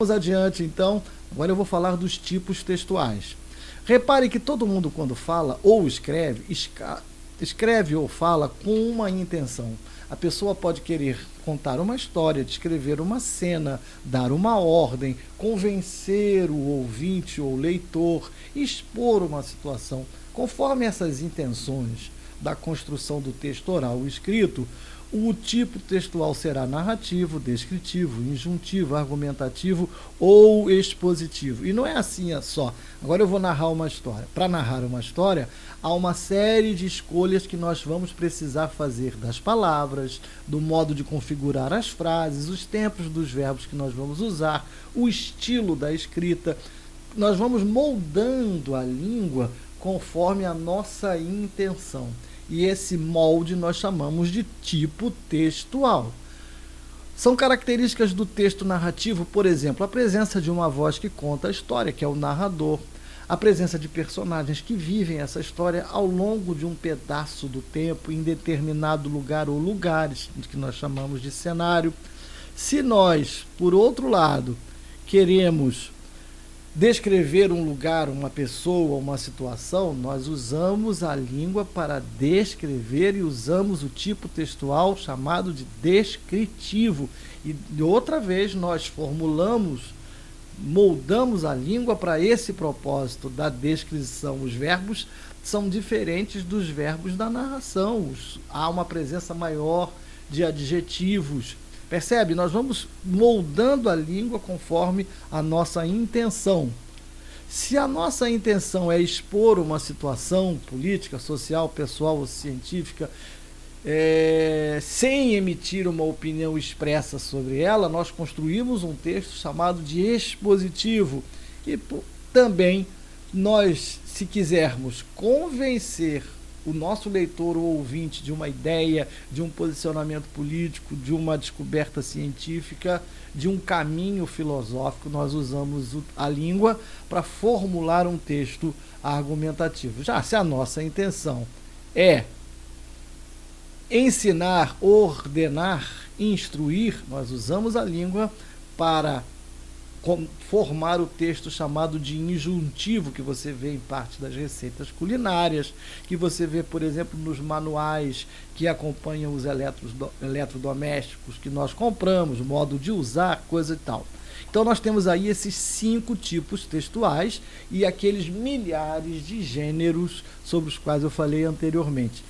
Vamos adiante, então. Agora eu vou falar dos tipos textuais. Repare que todo mundo, quando fala ou escreve, escreve ou fala com uma intenção. A pessoa pode querer contar uma história, descrever uma cena, dar uma ordem, convencer o ouvinte ou leitor, expor uma situação. Conforme essas intenções da construção do texto oral ou escrito, o tipo textual será narrativo, descritivo, injuntivo, argumentativo ou expositivo. E não é assim só. Agora eu vou narrar uma história. Para narrar uma história, há uma série de escolhas que nós vamos precisar fazer das palavras, do modo de configurar as frases, os tempos dos verbos que nós vamos usar, o estilo da escrita. Nós vamos moldando a língua conforme a nossa intenção. E esse molde nós chamamos de tipo textual. São características do texto narrativo, por exemplo, a presença de uma voz que conta a história, que é o narrador, a presença de personagens que vivem essa história ao longo de um pedaço do tempo, em determinado lugar ou lugares, que nós chamamos de cenário. Se nós, por outro lado, queremos descrever um lugar, uma pessoa, uma situação, nós usamos a língua para descrever e usamos o tipo textual chamado de descritivo. E outra vez nós moldamos a língua para esse propósito da descrição. Os verbos são diferentes dos verbos da narração. Há uma presença maior de adjetivos. Percebe? Nós vamos moldando a língua conforme a nossa intenção. Se a nossa intenção é expor uma situação política, social, pessoal ou científica, sem emitir uma opinião expressa sobre ela, nós construímos um texto chamado de expositivo. E também nós, se quisermos convencer o nosso leitor ou ouvinte de uma ideia, de um posicionamento político, de uma descoberta científica, de um caminho filosófico, nós usamos a língua para formular um texto argumentativo. Já se a nossa intenção é ensinar, ordenar, instruir, nós usamos a língua para formar o texto chamado de injuntivo, que você vê em parte das receitas culinárias, que você vê, por exemplo, nos manuais que acompanham os eletrodomésticos que nós compramos, modo de usar, coisa e tal. Então nós temos aí esses 5 tipos textuais e aqueles milhares de gêneros sobre os quais eu falei anteriormente.